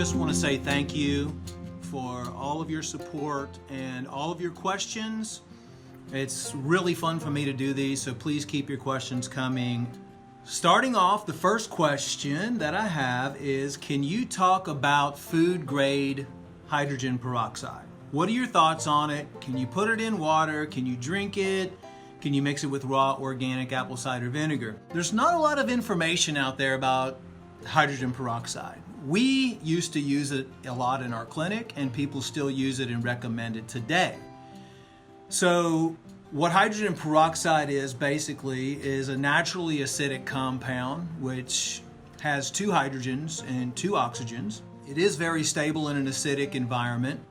just want to say thank you for all of your support and all of your questions. It's really fun for me to do these, so please keep your questions coming. Starting off, the first question that I have is, can you talk about food grade hydrogen peroxide? What are your thoughts on it? Can you put it in water? Can you drink it? Can you mix it with raw organic apple cider vinegar? There's not a lot of information out there about hydrogen peroxide. We used to use it a lot in our clinic, and people still use it and recommend it today. So what hydrogen peroxide is basically is a naturally acidic compound which has 2 hydrogens and 2 oxygens. It is very stable in an acidic environment,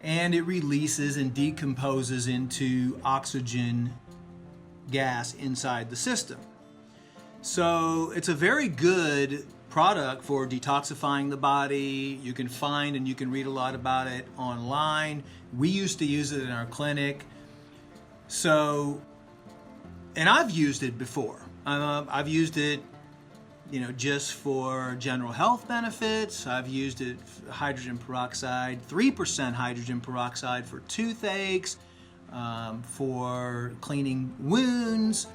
and it releases and decomposes into oxygen gas inside the system. So it's a very good product for detoxifying the body. You can find and you can read a lot about it online. We used to use it in our clinic. So, and I've used it before. I've used it, just for general health benefits. I've used it, hydrogen peroxide, 3% hydrogen peroxide for toothaches, for cleaning wounds.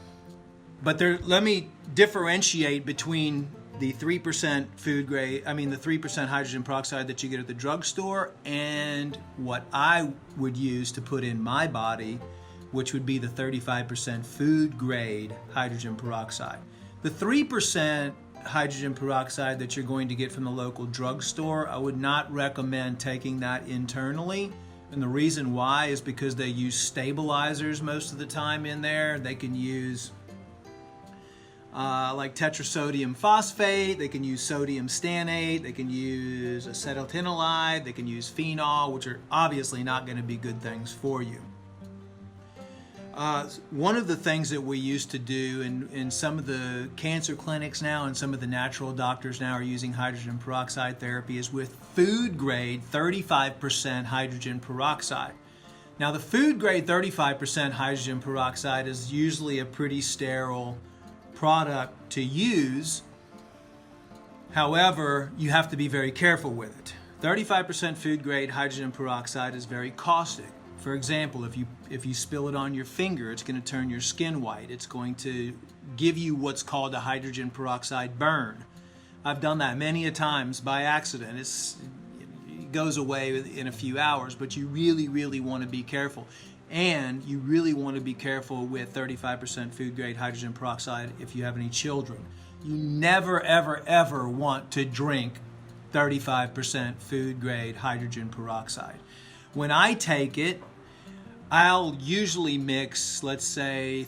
But let me differentiate between the 3% the 3% hydrogen peroxide that you get at the drugstore and what I would use to put in my body, which would be the 35% food grade hydrogen peroxide. The 3% hydrogen peroxide that you're going to get from the local drugstore, I would not recommend taking that internally. And the reason why is because they use stabilizers most of the time in there. They can use like tetrasodium phosphate, they can use sodium stannate, they can use acetylphenolide, they can use phenol, which are obviously not going to be good things for you. One of the things that we used to do in some of the cancer clinics now and some of the natural doctors now are using hydrogen peroxide therapy is with food grade 35% hydrogen peroxide. Now the food grade 35% hydrogen peroxide is usually a pretty sterile product to use. However, you have to be very careful with it. 35% food grade hydrogen peroxide is very caustic. For example, if you spill it on your finger, it's going to turn your skin white. It's going to give you what's called a hydrogen peroxide burn. I've done that many a times by accident. It goes away in a few hours, but you really, really want to be careful. And you really want to be careful with 35% food grade hydrogen peroxide if you have any children. You never, ever, ever want to drink 35% food grade hydrogen peroxide. When I take it, I'll usually mix, let's say,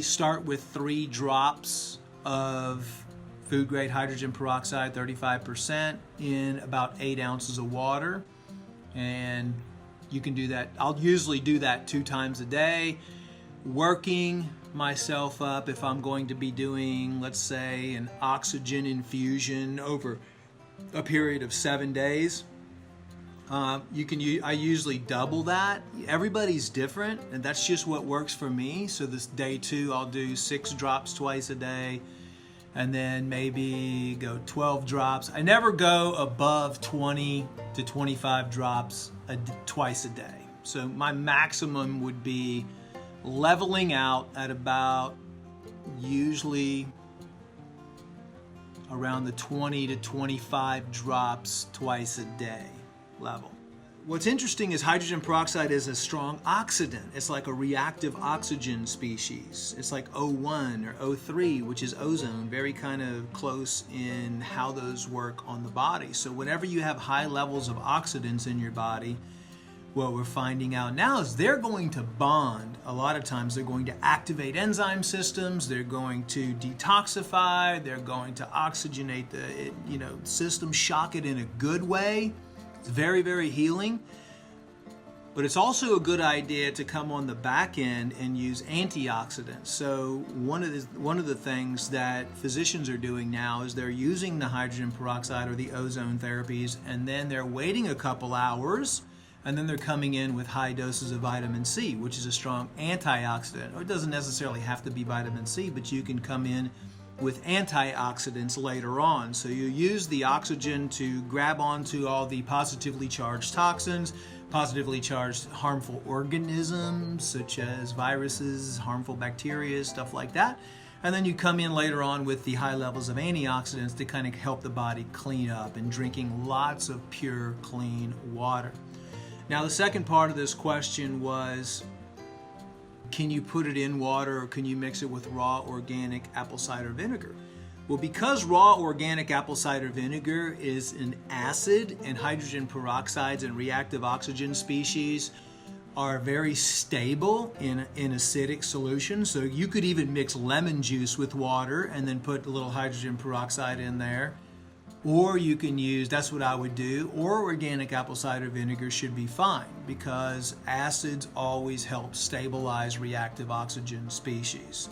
start with 3 drops of food grade hydrogen peroxide, 35%, in about 8 ounces of water. And you can do that. I'll usually do that 2 times a day, working myself up if I'm going to be doing, let's say, an oxygen infusion over a period of 7 days. I usually double that. Everybody's different, and that's just what works for me. So this day 2, I'll do 6 drops twice a day, and then maybe go 12 drops. I never go above 20 to 25 drops twice a day. So my maximum would be leveling out at about usually around the 20 to 25 drops twice a day level. What's interesting is hydrogen peroxide is a strong oxidant. It's like a reactive oxygen species. It's like O1 or O3, which is ozone, very kind of close in how those work on the body. So whenever you have high levels of oxidants in your body, what we're finding out now is they're going to bond. A lot of times they're going to activate enzyme systems, they're going to detoxify, they're going to oxygenate the system, shock it in a good way. It's very, very healing. But it's also a good idea to come on the back end and use antioxidants. So one of the things that physicians are doing now is they're using the hydrogen peroxide or the ozone therapies, and then they're waiting a couple hours, and then they're coming in with high doses of vitamin C, which is a strong antioxidant. Or it doesn't necessarily have to be vitamin C, but you can come in with antioxidants later on. So you use the oxygen to grab onto all the positively charged toxins, positively charged harmful organisms such as viruses, harmful bacteria, stuff like that. And then you come in later on with the high levels of antioxidants to kind of help the body clean up, and drinking lots of pure, clean water. Now, the second part of this question was, can you put it in water, or can you mix it with raw organic apple cider vinegar? Well, because raw organic apple cider vinegar is an acid, and hydrogen peroxides and reactive oxygen species are very stable in acidic solutions. So you could even mix lemon juice with water and then put a little hydrogen peroxide in there. Or you can use, that's what I would do, or organic apple cider vinegar should be fine, because acids always help stabilize reactive oxygen species.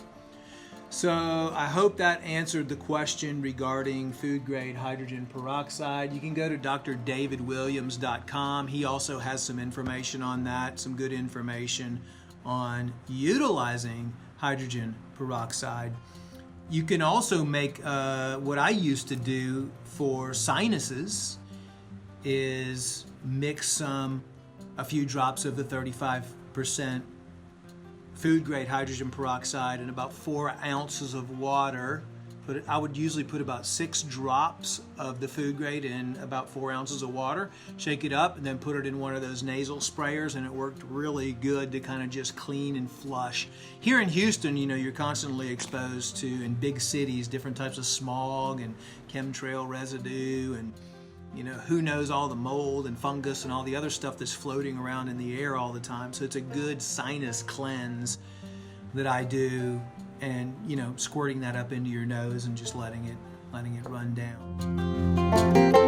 So I hope that answered the question regarding food grade hydrogen peroxide. You can go to drdavidwilliams.com. He also has some information on that, some good information on utilizing hydrogen peroxide. You can also make what I used to do for sinuses is mix a few drops of the 35% food grade hydrogen peroxide in about 4 ounces of water. I would usually put about 6 drops of the food grade in about 4 ounces of water, shake it up, and then put it in one of those nasal sprayers, and it worked really good to kind of just clean and flush. Here in Houston, you're constantly exposed to, in big cities, different types of smog and chemtrail residue, and who knows, all the mold and fungus and all the other stuff that's floating around in the air all the time. So it's a good sinus cleanse that I do, and squirting that up into your nose and just letting it run down.